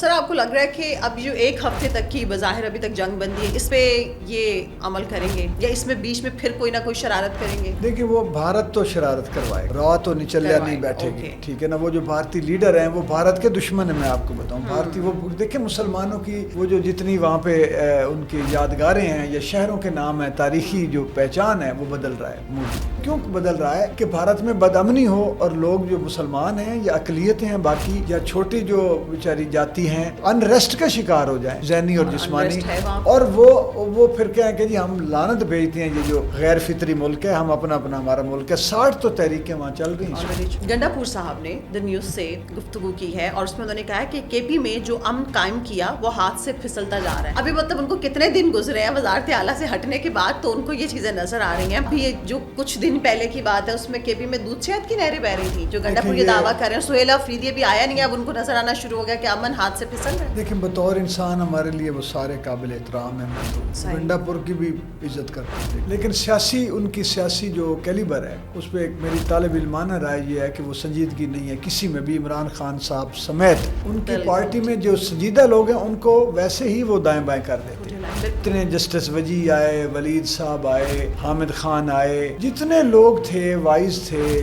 سر آپ کو لگ رہا ہے کہ اب جو ایک ہفتے تک کی بظاہر ابھی تک جنگ بندی ہے اس پہ یہ عمل کریں گے یا اس میں بیچ میں پھر کوئی نہ کوئی شرارت کریں گے؟ دیکھیں وہ بھارت تو شرارت کروائے گا، روا تو نچلیا نہیں بیٹھے گی، ٹھیک ہے نا۔ وہ جو بھارتی لیڈر ہیں وہ بھارت کے دشمن ہیں، میں آپ کو بتاؤں بھارتی وہ دیکھیں مسلمانوں کی وہ جو جتنی وہاں پہ ان کی یادگاریں ہیں یا شہروں کے نام ہیں، تاریخی جو پہچان ہے وہ بدل رہا ہے۔ کیوں بدل رہا ہے؟ کہ بھارت میں بدامنی ہو اور لوگ جو مسلمان ہیں یا اقلیتیں ہیں باقی یا چھوٹی جو بیچاری جاتی ہیں انریسٹ کا شکار ہو جائیں ذہنی اور جسمانی، اور وہ پھر کہیں کہ جی ہم لعنت بھیجتے ہیں، یہ جو غیر فطری ملک ہے، ہم اپنا ہمارا ملک ہے۔ 60 تو تحریکیں وہاں چل رہی ہیں۔ گنڈا پور صاحب نے دی نیوز سے گفتگو کی ہے اور اس میں انہوں نے کہا کہ کے پی میں جو امن قائم کیا وہ ہاتھ سے پھسلتا جا رہا ہے۔ ابھی مطلب ان کو کتنے دن گزرے ہیں وزارت اعلیٰ سے ہٹنے کے بعد تو ان کو یہ چیزیں نظر آ رہی ہیں۔ ابھی یہ جو کچھ دن پہلے کی بات ہے اس میں کے پی میں دودھ شہد کی نہریں بہ رہی تھی، جو گنڈا پور یہ دعویٰ کر رہے ہیں۔ سہیل افریدی بھی آیا نہیں، اب ان کو نظر آنا شروع ہو گیا کہ امن ہاتھ سے پھسل رہا ہے۔ لیکن بطور انسان ہمارے لیے وہ سارے قابل احترام ہیں، میں گنڈا پور کی بھی عزت کرتا ہوں، لیکن سیاسی ان کی سیاسی جو کیلیبر ہے اس پہ ایک میری طالب علمانہ رائے یہ ہے کہ وہ سنجیدگی نہیں ہے کسی میں بھی۔ عمران خان صاحب سمیت ان کی پارٹی میں جو سنجیدہ لوگ ہیں ان کو ویسے ہی وہ دائیں بائیں کر دیتے ہیں۔ اتنے جسٹس وجی آئے، ولید صاحب آئے، حامد خان آئے، جتنے لوگ تھے وائز تھے،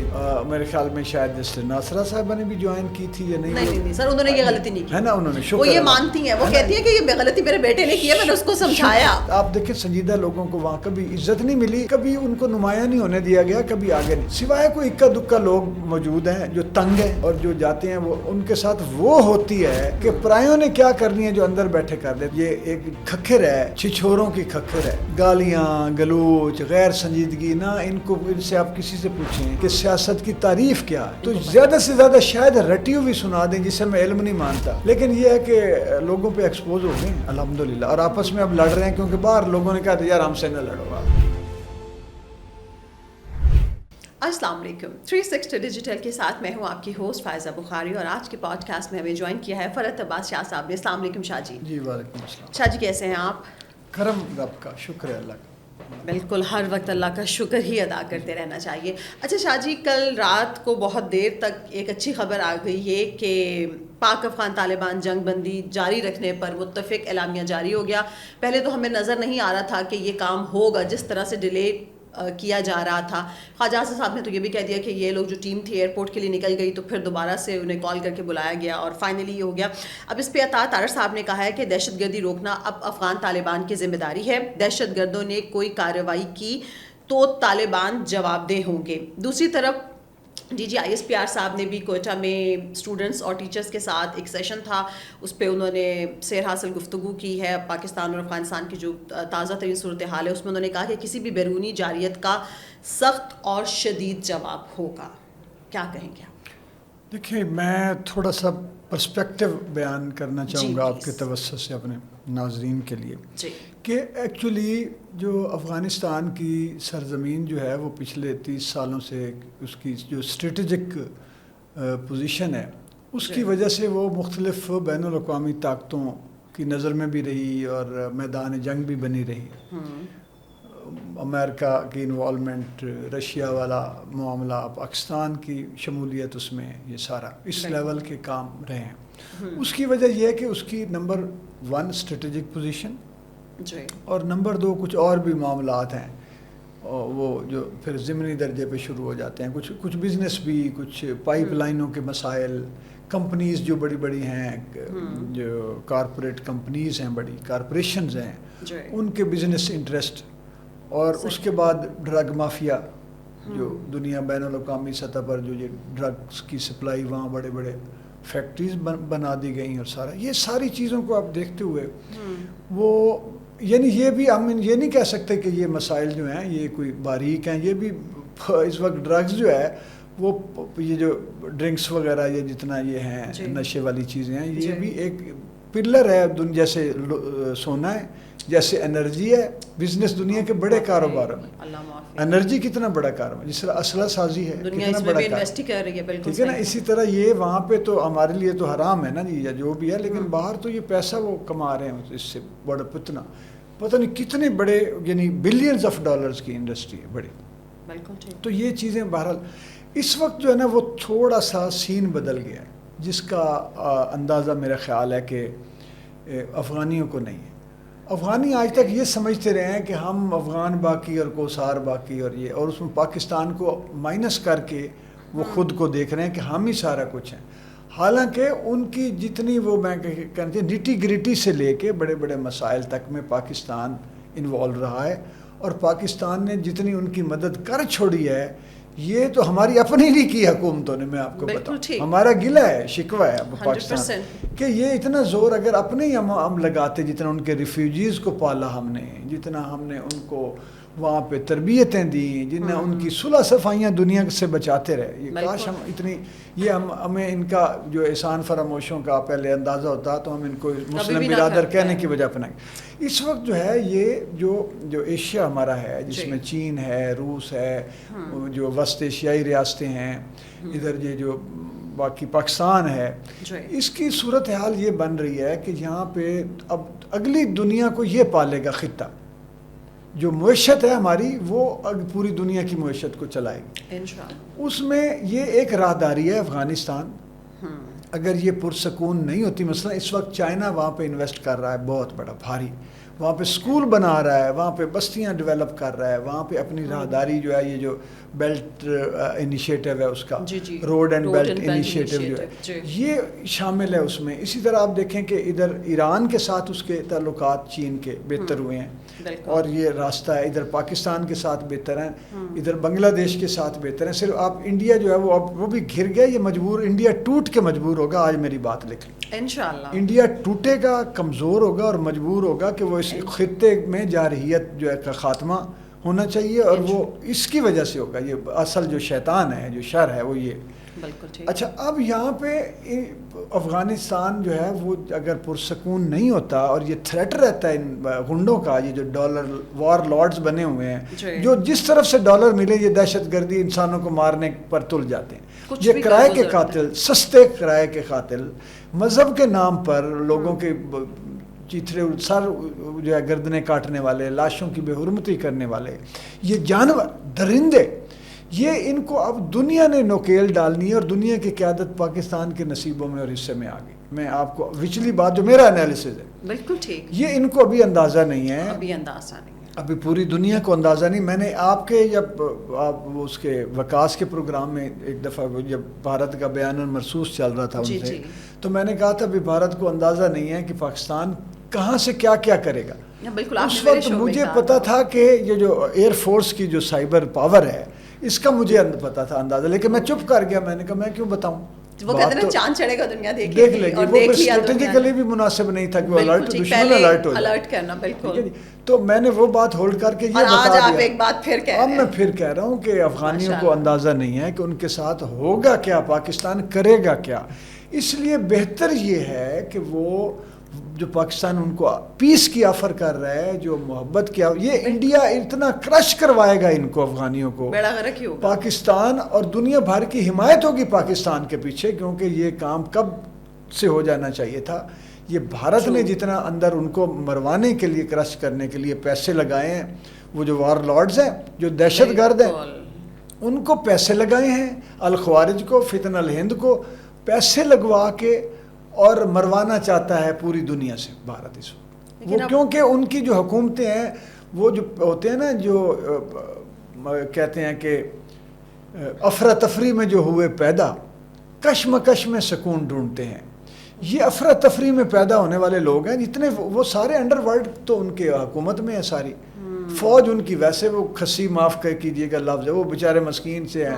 میرے خیال میں شاید جسٹس ناصرہ صاحبہ نے بھی جوائن کی تھی یا نہیں سر، انہوں نے یہ غلطی نہیں کی ہے نا، انہوں نے وہ یہ مانتی ہیں، وہ کہتی ہیں کہ یہ غلطی میرے بیٹے نے کی ہے، میں نے اس کو سمجھایا۔ آپ دیکھیں سنجیدہ لوگوں کو وہاں کبھی عزت نہیں ملی، کبھی ان کو نمایاں نہیں ہونے دیا گیا، کبھی آگے نہیں، سوائے کوئی اکا دکا لوگ موجود ہیں جو تنگ ہیں اور جو جاتے ہیں وہ ان کے ساتھ وہ ہوتی ہے کہ پرایوں نے کیا کرنی ہے جو اندر بیٹھے کر دے۔ یہ ایک کھکھر ہے، چھچوروں کی کھکھر ہے، گالیاں گلوچ غیر سنجیدگی نہ ان کو، ان سے آپ کسی سے پوچھیں کہ سیاست کی تعریف کیا ہے تو زیادہ سے زیادہ شاید رٹی ہوئی سنا دیں جسے میں علم نہیں مانتا، لیکن یہ ہے کہ لوگوں پہ ایکسپوز ہو گئے الحمدللہ، اور آپس میں اب لڑ رہے ہیں کیونکہ باہر لوگوں نے کہا تھا یار ہم سے نہ لڑو آپ۔ السلام علیکم، 360 ڈیجیٹل کے ساتھ میں ہوں آپ کی ہوسٹ فائزہ بخاری، اور آج کے پوڈ کاسٹ میں ہمیں جوائن کیا ہے فرحت عباس شاہ صاحب نے۔ السلام علیکم شاہ جی۔ جی وعلیکم السلام۔ شاہ جی کیسے ہیں آپ؟ کرم رب کا، شکر ہے اللہ کا۔ بالکل، ہر وقت اللہ کا شکر ہی ادا کرتے رہنا چاہیے۔ اچھا شاہ جی، کل رات کو بہت دیر تک ایک اچھی خبر آ گئی ہے کہ پاک افغان طالبان جنگ بندی جاری رکھنے پر متفق اعلامیہ جاری ہو گیا۔ پہلے تو ہمیں نظر نہیں آ رہا تھا کہ یہ کام ہوگا، جس طرح سے ڈیلے کیا جا رہا تھا۔ خواجہ حسن صاحب نے تو یہ بھی کہہ دیا کہ یہ لوگ جو ٹیم تھی ایئرپورٹ کے لیے نکل گئی تو پھر دوبارہ سے انہیں کال کر کے بلایا گیا اور فائنلی یہ ہو گیا۔ اب اس پہ عطا طاہر صاحب نے کہا ہے کہ دہشت گردی روکنا اب افغان طالبان کی ذمہ داری ہے، دہشت گردوں نے کوئی کارروائی کی تو طالبان جواب دہ ہوں گے۔ دوسری طرف D G I S P R صاحب نے بھی کوئٹہ میں اسٹوڈنٹس اور ٹیچرز کے ساتھ ایک سیشن تھا، اس پہ انہوں نے سیر حاصل گفتگو کی ہے پاکستان اور افغانستان کی جو تازہ ترین صورتحال ہے اس میں انہوں نے کہا کہ کسی بھی بیرونی جارحیت کا سخت اور شدید جواب ہوگا۔ کیا کہیں گے آپ؟ دیکھیں میں تھوڑا سا پرسپیکٹو بیان کرنا چاہوں گا آپ کے توسط سے اپنے ناظرین کے لیے کہ ایکچولی جو افغانستان کی سرزمین جو ہے وہ پچھلے 30 سالوں سے اس کی جو اسٹریٹجک پوزیشن ہے اس کی وجہ سے وہ مختلف بین الاقوامی طاقتوں کی نظر میں بھی رہی اور میدان جنگ بھی بنی رہی۔ امریکہ کی انوالومنٹ، رشیا والا معاملہ، پاکستان کی شمولیت اس میں، یہ سارا اس لیول کے کام رہے ہیں۔ اس کی وجہ یہ ہے کہ اس کی نمبر 1 اسٹریٹجک پوزیشن اور نمبر 2 کچھ اور بھی معاملات ہیں وہ جو پھر ضمنی درجے پہ شروع ہو جاتے ہیں، کچھ بزنس بھی، کچھ پائپ لائنوں کے مسائل، کمپنیز جو بڑی بڑی ہیں، جو کارپوریٹ کمپنیز ہیں، بڑی کارپوریشنز ہیں، ان کے بزنس انٹرسٹ، اور اس کے بعد ڈرگ مافیا جو دنیا بین الاقوامی سطح پر جو یہ ڈرگس کی سپلائی وہاں بڑے بڑے فیکٹریز بنا دی گئی اور سارا یہ ساری چیزوں کو آپ دیکھتے ہوئے وہ یعنی یہ بھی ہم یہ نہیں کہہ سکتے کہ یہ مسائل جو ہیں یہ کوئی باریک ہیں، یہ بھی اس وقت ڈرگز جو ہے وہ یہ جو ڈرنکس وغیرہ یہ جتنا یہ ہیں نشے والی چیزیں ہیں یہ بھی ایک پلر ہے جیسے سونا ہے، جیسے انرجی ہے، بزنس دنیا کے بڑے کاروباروں میں انرجی کتنا بڑا کاروبار، جس طرح اسلحہ سازی ہے کتنا بڑا کاروبار، ٹھیک ہے نا۔ اسی طرح یہ وہاں پہ تو ہمارے لیے تو حرام ہے نا جی یا جو بھی ہے، لیکن باہر تو یہ پیسہ وہ کما رہے ہیں اس سے بڑا پتہ نہیں کتنے بڑے یعنی بلینز آف ڈالرز کی انڈسٹری ہے بڑی۔ تو یہ چیزیں بہرحال اس وقت جو ہے نا وہ تھوڑا سا سین بدل گیا ہے، جس کا اندازہ میرا خیال ہے کہ افغانیوں کو نہیں ہے. افغانی آج تک یہ سمجھتے رہے ہیں کہ ہم افغان باقی اور کوسار باقی اور یہ، اور اس میں پاکستان کو مائنس کر کے وہ خود کو دیکھ رہے ہیں کہ ہم ہی سارا کچھ ہیں. حالانکہ ان کی جتنی وہ میں کہتے ہیں نٹی گریٹی سے لے کے بڑے بڑے مسائل تک میں پاکستان انوالو رہا ہے، اور پاکستان نے جتنی ان کی مدد کر چھوڑی ہے یہ تو ہماری اپنی نہیں کی حکومتوں نے. میں آپ کو بتاؤں ہمارا گلہ ہے، شکوہ ہے پاکستان کہ یہ اتنا زور اگر اپنے ہی ہم لگاتے، جتنا ان کے ریفیوجیز کو پالا ہم نے، جتنا ہم نے ان کو وہاں پہ تربیتیں دیں، جنہیں ان کی صلح صفائیاں دنیا سے بچاتے رہے. یہ کاش ہم اتنی یہ ہمیں ان کا جو احسان فراموشوں کا پہلے اندازہ ہوتا تو ہم ان کو مسلم برادر کہنے کی وجہ اپنائیں. اس وقت جو ہے یہ جو ایشیا ہمارا ہے، جس میں چین ہے، روس ہے، جو وسط ایشیائی ریاستیں ہیں، ادھر یہ جو باقی پاکستان ہے، اس کی صورتحال یہ بن رہی ہے کہ یہاں پہ اب اگلی دنیا کو یہ پالے گا خطہ. جو معیشت ہے ہماری وہ پوری دنیا کی معیشت کو چلائے گی انشاءاللہ. اس میں یہ ایک راہداری ہے افغانستان. اگر یہ پرسکون نہیں ہوتی، مثلا اس وقت چائنا وہاں پہ انویسٹ کر رہا ہے بہت بڑا بھاری، وہاں پہ سکول بنا رہا ہے، وہاں پہ بستیاں ڈیولپ کر رہا ہے، وہاں پہ اپنی راہداری جو ہے یہ جو بیلٹ انیشیٹو ہے اس کا، روڈ اینڈ بیلٹ انیشیٹو جو ہے یہ شامل ہے اس میں. اسی طرح آپ دیکھیں کہ ادھر ایران کے ساتھ اس کے تعلقات چین کے بہتر ہوئے ہیں، اور یہ راستہ ہے ادھر پاکستان کے ساتھ بہتر ہیں، ادھر بنگلہ دیش کے ساتھ بہتر ہیں. صرف آپ انڈیا جو ہے وہ بھی گھر گیا، یہ مجبور، انڈیا ٹوٹ کے مجبور ہوگا. آج میری بات لکھ لیں انشاءاللہ، انڈیا ٹوٹے گا، کمزور ہوگا اور مجبور ہوگا کہ وہ اس خطے میں جارحیت جو ہے کا خاتمہ ہونا چاہیے، اور وہ اس کی وجہ سے ہوگا. یہ اصل جو شیطان ہے، جو شر ہے وہ یہ. اچھا، اب یہاں پہ افغانستان جو ہے وہ اگر پرسکون نہیں ہوتا اور یہ تھریٹ رہتا ہے ان گنڈوں کا، یہ جو ڈالر وار لارڈز بنے ہوئے ہیں، جو جس طرف سے ڈالر ملے یہ دہشت گردی انسانوں کو مارنے پر تل جاتے ہیں. یہ کرائے کے قاتل، سستے کرائے کے قاتل، مذہب کے نام پر لوگوں کے چیتھرے سر جو ہے گردنیں کاٹنے والے، لاشوں کی بے حرمتی کرنے والے، یہ جانور درندے، یہ ان کو اب دنیا نے نوکیل ڈالنی ہے، اور دنیا کی قیادت پاکستان کے نصیبوں میں اور حصے میں آ گئی. میں آپ کو وچلی بات جو میرا انالیسز ہے بالکل ٹھیک، یہ ان کو ابھی اندازہ نہیں ہے، ابھی پوری دنیا کو اندازہ نہیں. میں نے آپ کے جب آپ اس کے وکاس کے پروگرام میں ایک دفعہ جب بھارت کا بیان المرسوس چل رہا تھا ان سے، تو میں نے کہا تھا ابھی بھارت کو اندازہ نہیں ہے کہ پاکستان کہاں سے کیا کیا کرے گا. اس وقت مجھے پتا تھا کہ یہ جو ایئر فورس کی جو سائبر پاور ہے اس کا مجھے پتا تھا اندازہ، لیکن میں چپ کر گیا. میں نے کہا میں کیوں بتاؤں، وہ کہتے ہیں چاند چڑھے گا دنیا دیکھ لے گی. وہ اسٹریٹجیکلی بھی مناسب نہیں تھا کہ وہ دشمن الرٹ کرنا. بالکل، تو میں نے وہ بات ہولڈ کر کے یہ بتا دیا. اب میں پھر کہہ رہا ہوں کہ افغانیوں کو اندازہ نہیں ہے کہ ان کے ساتھ ہوگا کیا، پاکستان کرے گا کیا. اس لیے بہتر یہ ہے کہ وہ جو پاکستان ان کو پیس کی آفر کر رہا ہے، جو محبت کی، یہ انڈیا اتنا کرش کروائے گا ان کو، افغانیوں کو، پاکستان اور دنیا بھر کی حمایت ہوگی پاکستان کے پیچھے، کیونکہ یہ کام کب سے ہو جانا چاہیے تھا. یہ بھارت نے جتنا اندر ان کو مروانے کے لیے، کرش کرنے کے لیے پیسے لگائے ہیں، وہ جو وار لارڈز ہیں، جو دہشت گرد ہیں، ان کو پیسے لگائے ہیں، الخوارج کو، فتن الہند کو پیسے لگوا کے اور مروانا چاہتا ہے پوری دنیا سے بھارت اس وقت. وہ کیونکہ ان کی جو حکومتیں ہیں وہ جو ہوتے ہیں نا، جو کہتے ہیں کہ افراتفری میں جو ہوئے پیدا، کشمکش میں سکون ڈھونڈتے ہیں. یہ افراتفری میں پیدا ہونے والے لوگ ہیں جتنے، وہ سارے انڈر ورلڈ تو ان کے حکومت میں ہے ساری. فوج ان کی ویسے وہ کھسی معاف کیجیے گا لفظ ہے، وہ بیچارے مسکین سے ہیں،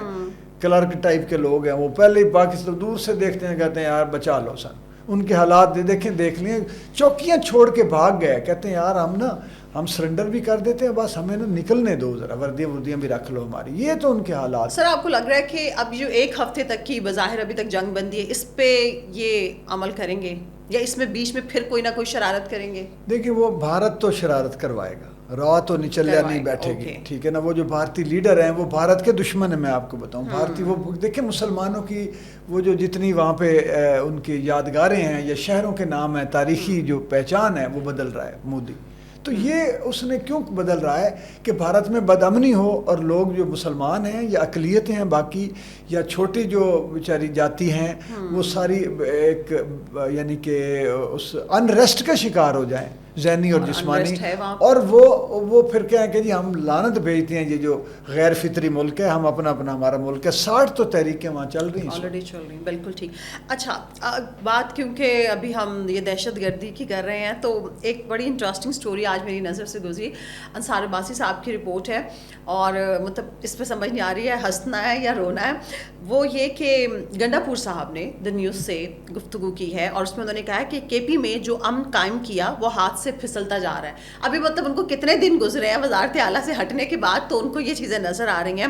کلرک ٹائپ کے لوگ ہیں. وہ پہلے ہی پاکستان دور سے دیکھتے ہیں، کہتے ہیں یار بچا لو سن. ان کے حالات دیکھ لیں، چوکیاں چھوڑ کے بھاگ گئے، کہتے ہیں یار ہم سرنڈر بھی کر دیتے ہیں، بس ہمیں نکلنے دو، ذرا وردیاں بھی رکھ لو ہماری. یہ تو ان کے حالات. سر آپ کو لگ رہا ہے کہ اب جو ایک ہفتے تک کی بظاہر ابھی تک جنگ بندی ہے، اس پہ یہ عمل کریں گے یا اس میں بیچ میں پھر کوئی نہ کوئی شرارت کریں گے؟ دیکھیں وہ بھارت تو شرارت کروائے گا، تو نچلیا نہیں بیٹھے گی، ٹھیک ہے نا. وہ جو بھارتی لیڈر ہیں وہ بھارت کے دشمن ہیں. میں آپ کو بتاؤں بھارتی، وہ دیکھیں مسلمانوں کی وہ جو جتنی وہاں پہ ان کی یادگاریں ہیں یا شہروں کے نام ہیں، تاریخی جو پہچان ہے وہ بدل رہا ہے مودی. تو یہ اس نے کیوں بدل رہا ہے کہ بھارت میں بدامنی ہو اور لوگ جو مسلمان ہیں یا اقلیتیں ہیں باقی یا چھوٹی جو بیچاری جاتی ہیں وہ ساری ایک یعنی کہ اس انریسٹ کا شکار ہو جائیں ذہنی اور جسمانی, اور وہ پھر کہیں کہ جی ہم لعنت بھیجتے ہیں یہ جو غیر فطری ملک ہے, ہم اپنا ہمارا ملک ہے. 60 تو تحریکیں وہاں چل رہی ہیں, آلریڈی چل رہی ہیں. بالکل ٹھیک. اچھا بات کیونکہ ابھی ہم یہ دہشت گردی کی کر رہے ہیں تو ایک بڑی انٹرسٹنگ سٹوری آج میری نظر سے گزری. انصار عباسی صاحب کی رپورٹ ہے اور مطلب اس پہ سمجھ نہیں آ رہی ہے ہنسنا ہے یا رونا ہے. وہ یہ کہ گنڈا پور صاحب نے دا نیوز سے گفتگو کی ہے اور اس میں انہوں نے کہا کہ کے پی میں جو امن قائم کیا وہ ہاتھ سے پھسلتا جا رہا ہے. ابھی مطلب ان کو کتنے دن گزرے ہیں وزارت اعلیٰ سے ہٹنے کے بعد تو ان کو یہ چیزیں نظر آ رہی ہیں.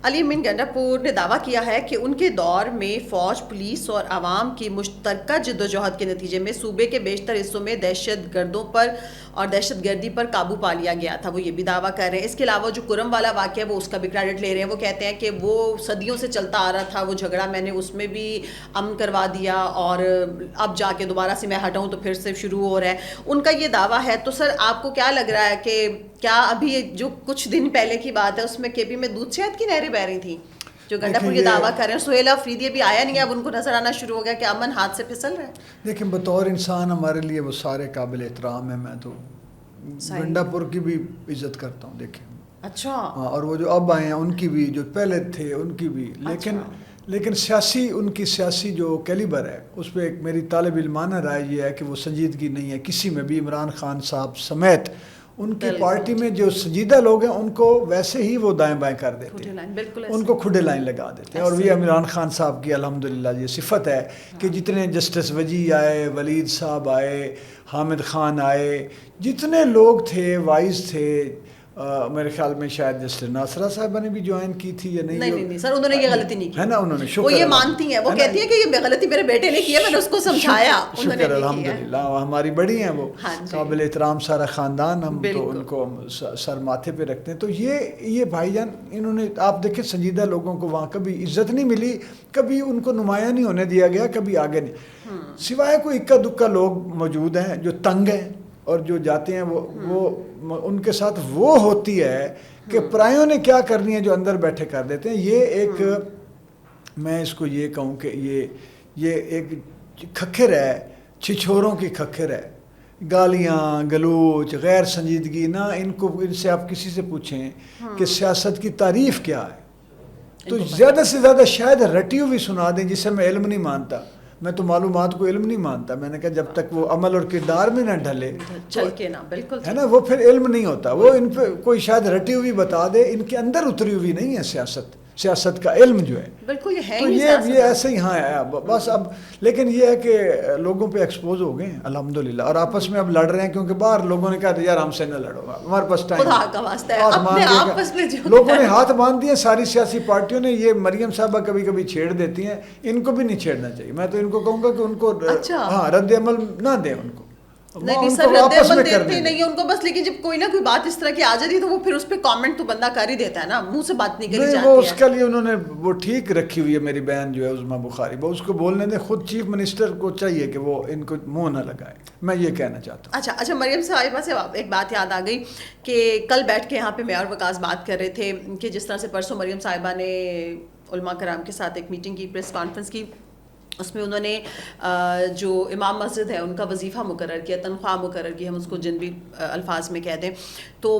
علی امین گنڈا پور نے دعویٰ کیا ہے کہ ان کے دور میں فوج, پولیس اور عوام کی مشترکہ جدوجہد کے نتیجے میں صوبے کے بیشتر حصوں میں دہشت گردوں پر اور دہشت گردی پر قابو پا لیا گیا تھا. وہ یہ بھی دعویٰ کر رہے ہیں. اس کے علاوہ جو کرم والا واقعہ ہے وہ اس کا بھی کریڈٹ لے رہے ہیں. وہ کہتے ہیں کہ وہ صدیوں سے چلتا آ رہا تھا وہ جھگڑا, میں نے اس میں بھی امن کروا دیا اور اب جا کے دوبارہ سے میں ہٹاؤں تو پھر سے شروع ہو رہا ہے. ان کا یہ دعویٰ ہے. تو سر آپ کو کیا لگ رہا ہے کہ کیا ابھی جو کچھ دن پہلے کی بات ہے اس میں کے پی میں دودھ شہد کی نہریں بہ رہی تھیں جو گنڈا پور یہ دعویٰ کر رہے ہیں؟ سہیل افریدی بھی آیا نہیں, اب ان کو نظر آنا شروع ہو گیا کہ امن ہاتھ سے پھسل رہا ہے. دیکھیں بطور انسان ہمارے لیے وہ سارے قابل احترام ہیں. میں تو گنڈا پور کی بھی عزت کرتا ہوں. دیکھیں اچھا, اور وہ جو اب آئے ہیں ان کی بھی, جو پہلے تھے ان کی بھی, لیکن سیاسی ان کی سیاسی جو کیلیبر ہے اس پہ ایک میری طالب علمانہ رائے یہ ہے کہ وہ سنجیدگی نہیں ہے کسی میں بھی. عمران خان صاحب سمیت ان کی پارٹی میں جو سنجیدہ لوگ ہیں ان کو ویسے ہی وہ دائیں بائیں کر دیتے ہیں, ان کو کھڈے لائن لگا دیتے ہیں. اور یہ عمران خان صاحب کی الحمدللہ یہ صفت ہے کہ جتنے جسٹس وجی آئے, ولید صاحب آئے, حامد خان آئے, جتنے لوگ تھے وائز تھے, میرے خیال میں شاید جسٹس ناصرہ صاحبہ نے بھی جوائن کی تھی یا نہیں سر, انہوں نے یہ غلطی نہیں کی ہے نا. انہوں نے وہ یہ مانتی ہیں, وہ کہتی ہیں کہ یہ غلطی میرے بیٹے نے کی ہے, میں نے اس کو سمجھایا. شکر الحمدللہ, ہماری بڑی ہیں وہ, قابل احترام سارا خاندان, ہم تو ان کو سر ماتھے پہ رکھتے ہیں. تو یہ بھائی جان انہوں نے, آپ دیکھیں سنجیدہ لوگوں کو وہاں کبھی عزت نہیں ملی, کبھی ان کو نمایاں نہیں ہونے دیا گیا, کبھی آگے نہیں, سوائے کوئی اکا دکا لوگ موجود ہیں جو تنگ ہیں اور جو جاتے ہیں وہ ان کے ساتھ وہ ہوتی ہے کہ پرایوں نے کیا کرنی ہے جو اندر بیٹھے کر دیتے ہیں. یہ ایک میں اس کو یہ کہوں کہ یہ ایک کھکھر ہے, چھچھوروں کی کھکھر ہے. گالیاں گلوچ غیر سنجیدگی نہ, ان سے آپ کسی سے پوچھیں کہ سیاست کی تعریف کیا ہے تو زیادہ سے زیادہ شاید رٹی ہوئی سنا دیں جسے میں علم نہیں مانتا. میں تو معلومات کو علم نہیں مانتا. میں نے کہا جب تک وہ عمل اور کردار میں نہ ڈھلے ہے نا, وہ پھر علم نہیں ہوتا. وہ ان پہ کوئی شاید رٹی ہوئی بتا دے, ان کے اندر اتری ہوئی نہیں ہے سیاست کا علم جو ہے. بالکل تو یہ ایسے ہی ہاں ہے بس. اب لیکن یہ ہے کہ لوگوں پہ ایکسپوز ہو گئے ہیں الحمدللہ, اور آپس میں اب لڑ رہے ہیں کیونکہ باہر لوگوں نے کہا یار ہم سے نہ لڑو, ہمارے پاس ٹائم, لوگوں نے ہاتھ باندھ دیے ساری سیاسی پارٹیوں نے. یہ مریم صاحبہ کبھی کبھی چھیڑ دیتی ہیں, ان کو بھی نہیں چھیڑنا چاہیے. میں تو ان کو کہوں گا کہ ان کو ہاں رد عمل نہ دیں, ان کو نہیں سر رد عمل دیتے نہیں ان کو بس. لیکن جب کوئی نہ کوئی بات اس طرح کی آ جاتی ہے تو وہ پھر اس پہ کامنٹ تو بندہ کر ہی دیتا ہے نا, منہ سے بات نہیں کری جاتی ہے. وہ اس کے لیے انہوں نے وہ ٹھیک رکھی ہوئی ہے میری بہن جو ہے عظمیٰ بخاری, وہ اس کو بولنے دیں. خود چیف منسٹر کو چاہیے کہ وہ ان کو منہ نہ لگائے, میں یہ کہنا چاہتا ہوں. اچھا مریم صاحبہ سے ایک بات یاد آ گئی کہ کل بیٹھ کے یہاں پہ میں اور وکاس بات کر رہے تھے کہ جس طرح سے پرسوں مریم صاحبہ نے علماء کرام کے ساتھ ایک میٹنگ کی, پریس کانفرنس کی, اس میں انہوں نے جو امام مسجد ہے ان کا وظیفہ مقرر کیا, تنخواہ مقرر کی, ہم اس کو جن بھی الفاظ میں کہہ دیں. تو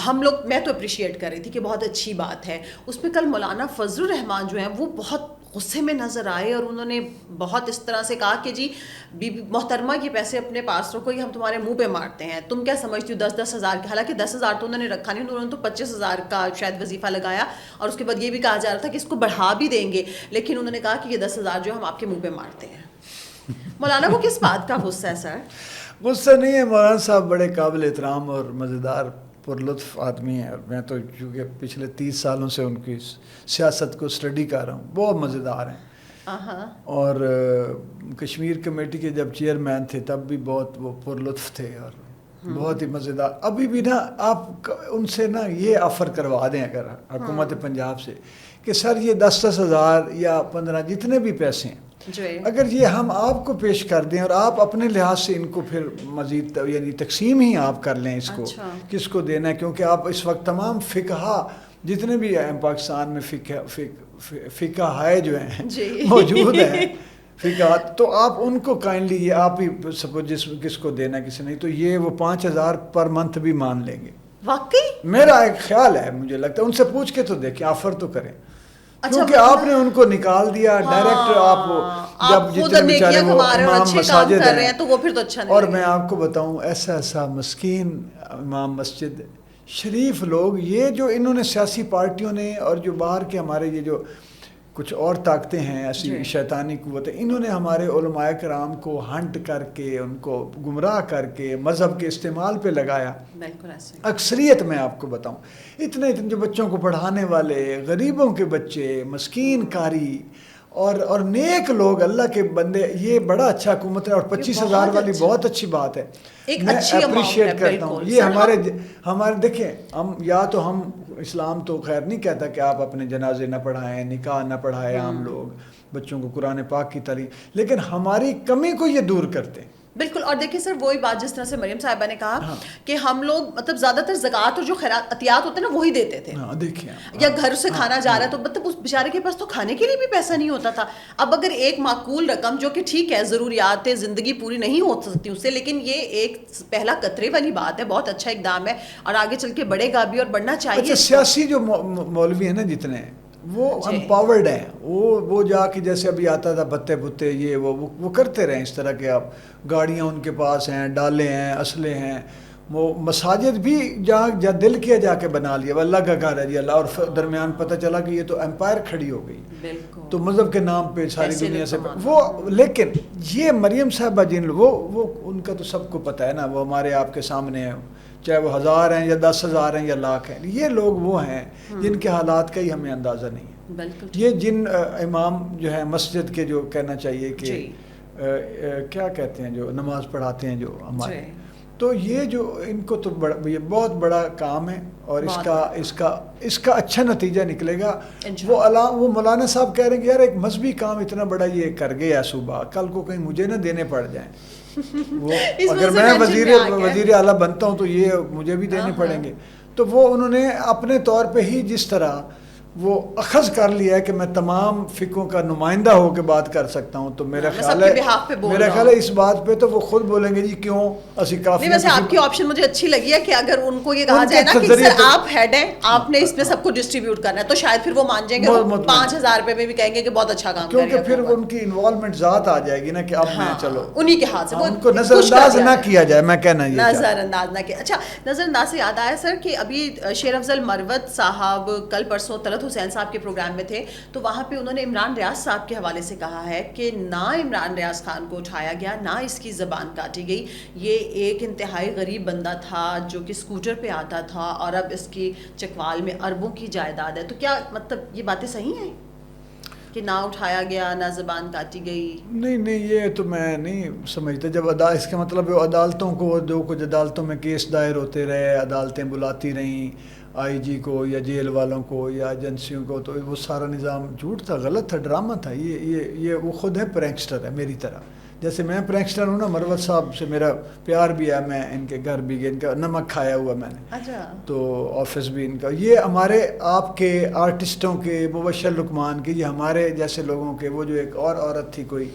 ہم لوگ, میں تو اپریشیٹ کر رہی تھی کہ بہت اچھی بات ہے. اس پہ کل مولانا فضل الرحمان جو ہیں وہ بہت غصے میں نظر آئے اور انہوں نے بہت اس طرح سے کہا کہ جی بی بی محترمہ یہ پیسے اپنے پاس رکھو, یہ ہم تمہارے منہ پہ مارتے ہیں, تم کیا سمجھتی ہو 10,000 کے. حالانکہ 10,000 تو انہوں نے رکھا نہیں, انہوں نے تو 25,000 کا شاید وظیفہ لگایا اور اس کے بعد یہ بھی کہا جا رہا تھا کہ اس کو بڑھا بھی دیں گے, لیکن انہوں نے کہا کہ یہ 10,000 جو ہم آپ کے منہ پہ مارتے ہیں. مولانا کو کس بات کا غصہ ہے سر؟ غصہ نہیں ہے, مولانا صاحب بڑے قابل احترام اور مزیدار پر لطف آدمی ہیں, اور میں تو چونکہ پچھلے 30 سالوں سے ان کی سیاست کو اسٹڈی کر رہا ہوں, بہت مزیدار ہیں. اور کشمیر کمیٹی کے جب چیئرمین تھے تب بھی بہت وہ پر لطف تھے اور بہت ہی مزیدار. ابھی بھی نا آپ ان سے نا یہ آفر کروا دیں اگر حکومت پنجاب سے کہ سر یہ 10,000 یا 15 جتنے بھی پیسے ہیں اگر یہ ہم آپ کو پیش کر دیں اور آپ اپنے لحاظ سے ان کو پھر مزید یعنی تقسیم ہی آپ کر لیں اس کو کس کو دینا ہے، کیونکہ آپ اس وقت تمام فقہا جتنے بھی ہیں پاکستان میں فقہ ہے جو ہیں موجود ہیں فقہ، تو آپ ان کو کائنڈلی یہ آپ ہی سپوز کس کو دینا کسی نہیں، تو یہ وہ 5,000 پر منتھ بھی مان لیں گے. واقعی میرا ایک خیال ہے، مجھے لگتا ہے ان سے پوچھ کے تو دیکھیں، آفر تو کریں، کیونکہ آپ نے ان کو نکال دیا ڈائریکٹ. آپ جب جتنے بیچارے وہ امام مساجد ہیں تو وہ پھر تو اچھا نہیں. اور میں آپ کو بتاؤں ایسا مسکین امام مسجد شریف لوگ، یہ جو انہوں نے سیاسی پارٹیوں نے اور جو باہر کے ہمارے یہ جو کچھ اور طاقتیں ہیں ایسی شیطانی قوتیں، انہوں نے ہمارے علماء کرام کو ہنٹ کر کے ان کو گمراہ کر کے مذہب کے استعمال پہ لگایا. اکثریت میں آپ کو بتاؤں اتنے جو بچوں کو پڑھانے والے، غریبوں کے بچے، مسکین قاری اور نیک لوگ، اللہ کے بندے، یہ بڑا اچھا حکومت ہے. اور 25,000 والی بہت اچھی بات ہے، میں اپریشیٹ کرتا ہوں. یہ ہمارے دیکھیں، ہم یا تو ہم اسلام تو خیر نہیں کہتا کہ آپ اپنے جنازے نہ پڑھائیں، نکاح نہ پڑھائیں، عام لوگ بچوں کو قرآن پاک کی تعلیم، لیکن ہماری کمی کو یہ دور کرتے ہیں. بالکل. اور دیکھیں سر، وہی بات جس طرح سے مریم صاحبہ نے کہا کہ ہم لوگ مطلب زیادہ تر زکوٰۃ اور جو خیرات عطیات ہوتے ہیں نا وہی دیتے تھے. دیکھیں یا گھر سے کھانا جا رہا ہے تو مطلب اس بیچارے کے پاس تو کھانے کے لیے بھی پیسہ نہیں ہوتا تھا. اب اگر ایک معقول رقم، جو کہ ٹھیک ہے ضروریات زندگی پوری نہیں ہو سکتی اس سے، لیکن یہ ایک پہلا قطرے والی بات ہے، بہت اچھا اقدام ہے اور آگے چل کے بڑھے گا بھی اور بڑھنا چاہیے. سیاسی جو مولوی ہیں نا جتنے، وہ امپاورڈ ہیں، وہ جا کے جیسے ابھی آتا تھا بتے بتے یہ وہ کرتے رہے اس طرح کے. آپ گاڑیاں ان کے پاس ہیں، ڈالے ہیں، اسلحے ہیں. وہ مساجد بھی جہاں دل کیا جا کے بنا لیا، اللہ کا گھر ہے جی اللہ، اور درمیان پتہ چلا کہ یہ تو امپائر کھڑی ہو گئی تو مذہب کے نام پہ ساری دنیا سے وہ. لیکن یہ مریم صاحبہ جن وہ ان کا تو سب کو پتہ ہے نا، وہ ہمارے آپ کے سامنے ہے، چاہے وہ 1,000 ہیں یا 10,000 ہیں یا لاکھ ہیں. یہ لوگ وہ ہیں جن کے حالات کا ہی ہمیں اندازہ نہیں ہے. یہ جن امام جو ہے مسجد کے، جو کہنا چاہیے کہ کیا کہتے ہیں، جو نماز پڑھاتے ہیں جو ہمارے، تو یہ جو ان کو تو یہ بہت بڑا کام ہے اور اس کا اچھا نتیجہ نکلے گا. وہ مولانا صاحب کہہ رہے ہیں کہ یار ایک مذہبی کام اتنا بڑا یہ کر گیا صوبہ، کل کو کہیں مجھے نہ دینے پڑ جائیں. وہ اگر میں وزیر اعلیٰ بنتا ہوں تو یہ مجھے بھی دینے پڑیں گے. تو وہ انہوں نے اپنے طور پہ ہی جس طرح وہ اخذ کر لیا ہے کہ میں تمام فقہوں کا نمائندہ ہو کے بات کر سکتا ہوں، تو میرا خیال ہے اس بات پہ تو وہ خود بولیں گے جی کیوں اسی کافی. نہیں، ویسے آپ کی آپشن مجھے اچھی لگی ہے کہ اگر ان کو یہ کہا جائے نا کہ سر آپ ہیڈ ہیں، آپ نے اس میں سب کو ڈسٹریبیوٹ کرنا ہے، تو شاید پھر وہ مان جائیں گے، 5,000 روپے میں بھی کہیں گے کہ بہت اچھا کام کر رہے ہیں. کیونکہ پھر ان کی انوالومنٹ ذات آ جائے گی نا کہ اب میں چلو انہی کے ہاتھ سے ان کو نظر انداز نہ کیا جائے. میں کہنا یہ نظر انداز نہ کیا. اچھا، نظر انداز سے یاد آیا سر کہ ابھی شیر افضل مروت صاحب کل پرسوں طلعت حسین صاحب کے پروگرام میں تھے، تو وہاں پہ انہوں نے عمران ریاض صاحب کے حوالے سے کہا ہے کہ نہ عمران ریاض خان کو اٹھایا گیا، نہ اس کی زبان کاٹی گئی. یہ ایک انتہائی غریب بندہ تھا جو کہ اسکوٹر پہ آتا تھا اور اب اس کی چکوال میں اربوں کی جائیداد ہے. تو کیا مطلب یہ باتیں صحیح ہیں کہ نہ اٹھایا گیا، نہ زبان کاٹی گئی؟ نہیں، یہ تو میں نہیں سمجھتا. جب اس کا مطلب عدالتوں کو، جو کچھ عدالتوں میں کیس دائر ہوتے رہے، عدالتیں بلاتی رہیں آئی جی کو یا جیل والوں کو یا ایجنسیوں کو، تو وہ سارا نظام جھوٹ تھا، غلط تھا، ڈرامہ تھا. یہ وہ خود ہے پرینکسٹر ہے میری طرح. جیسے میں پرینکسٹر ہوں نا، مروت صاحب سے میرا پیار بھی ہے، میں ان کے گھر بھی گیا، ان کا نمک کھایا ہوا میں نے، تو آفس بھی ان کا. یہ ہمارے آپ کے آرٹسٹوں کے، مبشر لقمان کے، یہ ہمارے جیسے لوگوں کے. وہ جو ایک اور عورت تھی کوئی،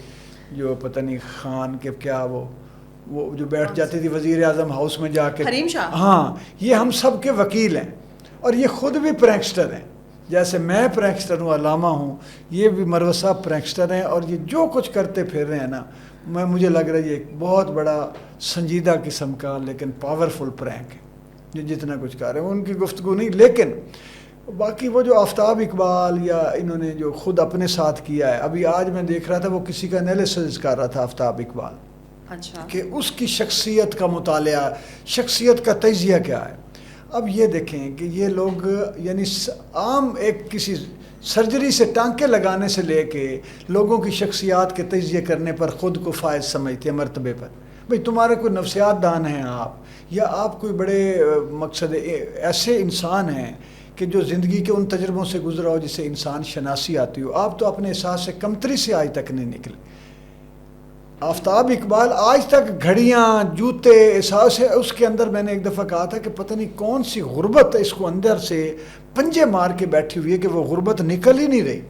جو پتہ نہیں خان کے کیا، وہ جو بیٹھ جاتی تھی وزیر اعظم ہاؤس میں جا کے، حریم شاہ. ہاں، یہ ہم سب کے وکیل ہیں اور یہ خود بھی پرینکسٹر ہیں. جیسے میں پرینکسٹر ہوں، علامہ ہوں، یہ بھی مروت صاحب پرینکسٹر ہیں. اور یہ جو کچھ کرتے پھر رہے ہیں نا، مجھے لگ رہا ہے یہ ایک بہت بڑا سنجیدہ قسم کا لیکن پاورفل پرینک ہے. یہ جتنا کچھ کر رہے ہیں ان کی گفتگو نہیں. لیکن باقی وہ جو آفتاب اقبال یا انہوں نے جو خود اپنے ساتھ کیا ہے، ابھی آج میں دیکھ رہا تھا وہ کسی کا انالیسس کر رہا تھا آفتاب اقبال، کہ اس کی شخصیت کا مطالعہ، شخصیت کا تجزیہ کیا ہے. اب یہ دیکھیں کہ یہ لوگ یعنی عام ایک کسی سرجری سے ٹانکے لگانے سے لے کے لوگوں کی شخصیات کے تجزیے کرنے پر خود کو فائز سمجھتے ہیں مرتبے پر. بھئی تمہارے کوئی نفسیات دان ہیں آپ، یا آپ کوئی بڑے مقصد ایسے انسان ہیں کہ جو زندگی کے ان تجربوں سے گزرا ہو جسے انسان شناسی آتی ہو. آپ تو اپنے احساس کمتری سے آج تک نہیں نکلے. آفتاب اقبال آج تک گھڑیاں جوتے احساس ہے اس کے اندر. میں نے ایک دفعہ کہا تھا کہ پتہ نہیں کون سی غربت اس کو اندر سے پنجے مار کے بیٹھی ہوئی ہے کہ وہ غربت نکل ہی نہیں رہی.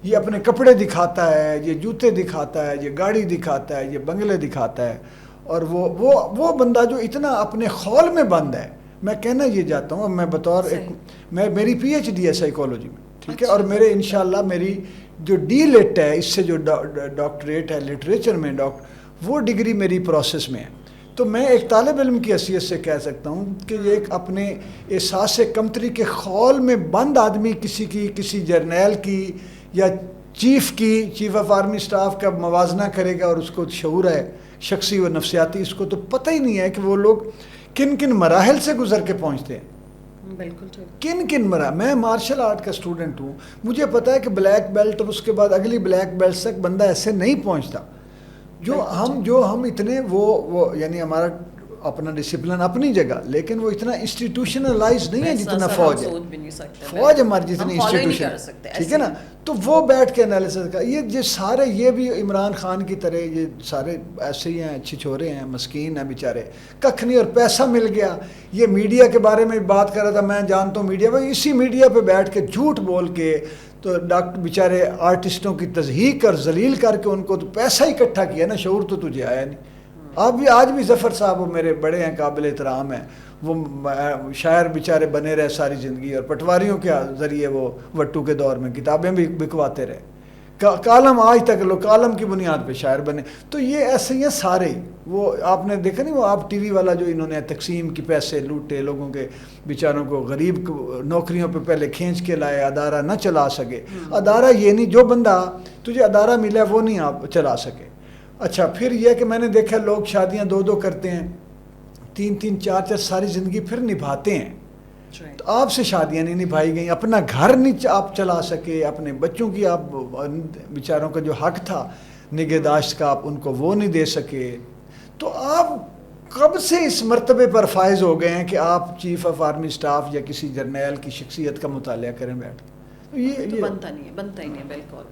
یہ اپنے کپڑے دکھاتا ہے, یہ جوتے دکھاتا ہے, یہ گاڑی دکھاتا ہے, یہ بنگلے دکھاتا ہے, اور وہ بندہ جو اتنا اپنے خول میں بند ہے. میں کہنا یہ جاتا ہوں, میں بطور ایک میری پی ایچ ڈی ہے سائیکالوجی میں, ٹھیک ہے, اور میرے انشاءاللہ میری جو ڈی لٹ ہے, اس سے جو ڈاکٹریٹ ہے لٹریچر میں, وہ ڈگری میری پروسیس میں ہے. تو میں ایک طالب علم کی حیثیت سے کہہ سکتا ہوں کہ یہ ایک اپنے احساس کمتری کے خول میں بند آدمی کسی جرنیل کی یا چیف آف آرمی اسٹاف کا موازنہ کرے گا, اور اس کو شعور ہے شخصی و نفسیاتی, اس کو تو پتہ ہی نہیں ہے کہ وہ لوگ کن مراحل سے گزر کے پہنچتے ہیں. بالکل کن مراحل. میں مارشل آرٹ کا اسٹوڈنٹ ہوں, مجھے پتہ ہے کہ بلیک بیلٹ اور اس کے بعد اگلی بلیک بیلٹ تک بندہ ایسے نہیں پہنچتا. جو ہم اتنے وہ یعنی ہمارا اپنا ڈسپلن اپنی جگہ, لیکن وہ اتنا انسٹیٹیوشنلائز نہیں ہے جتنا فوج ہے. فوج ہماری جتنی انسٹیٹیوشن, ٹھیک ہے نا. تو وہ بیٹھ کے انالیسس کا یہ سارے, یہ بھی عمران خان کی طرح یہ سارے ایسے ہی ہیں, چھچورے ہیں, مسکین ہیں بیچارے, ککھ نہیں, اور پیسہ مل گیا. یہ میڈیا کے بارے میں بات کر رہا تھا, میں جانتا ہوں میڈیا, بھائی اسی میڈیا پہ بیٹھ کے جھوٹ بول کے تو ڈاکٹر بیچارے آرٹسٹوں کی تضحیق اور ذلیل کر کے ان کو تو پیسہ اکٹھا کیا نا, شعور تو تجھے آیا نہیں. آج بھی ظفر صاحب وہ میرے بڑے ہیں, قابل احترام ہیں, وہ شاعر بیچارے بنے رہے ساری زندگی, اور پٹواریوں کے ذریعے وہ وٹو کے دور میں کتابیں بھی بکواتے رہے. کالم آج تک لوگ کالم کی بنیاد پہ شاعر بنے. تو یہ ایسے ہی ہیں سارے. وہ آپ نے دیکھا نہیں, وہ آپ ٹی وی والا جو انہوں نے تقسیم کی پیسے لوٹے لوگوں کے, بیچاروں کو غریب نوکریوں پہ پہلے کھینچ کے لائے, ادارہ نہ چلا سکے. ادارہ یہ نہیں, جو بندہ تجھے ادارہ ملا وہ نہیں آپ چلا سکے. اچھا, پھر یہ کہ میں نے دیکھا لوگ شادیاں 2 کرتے ہیں, 3 4 ساری زندگی پھر نبھاتے ہیں. تو آپ سے شادیاں نہیں نبھائی گئیں, اپنا گھر نہیں آپ چلا سکے, اپنے بچوں کی آپ بیچاروں کا جو حق تھا نگہداشت کا آپ ان کو وہ نہیں دے سکے. تو آپ کب سے اس مرتبے پر فائز ہو گئے ہیں کہ آپ چیف آف آرمی اسٹاف یا کسی جرنیل کی شخصیت کا مطالعہ کریں بیٹھ. یہ بنتا ہی نہیں. بالکل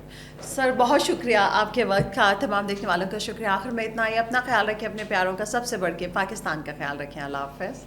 سر, بہت شکریہ آپ کے وقت کا. تمام دیکھنے والوں کا شکریہ. آخر میں اتنا ہی, اپنا خیال رکھیں, اپنے پیاروں کا سب سے بڑھ کے پاکستان کا خیال رکھیں. اللہ حافظ.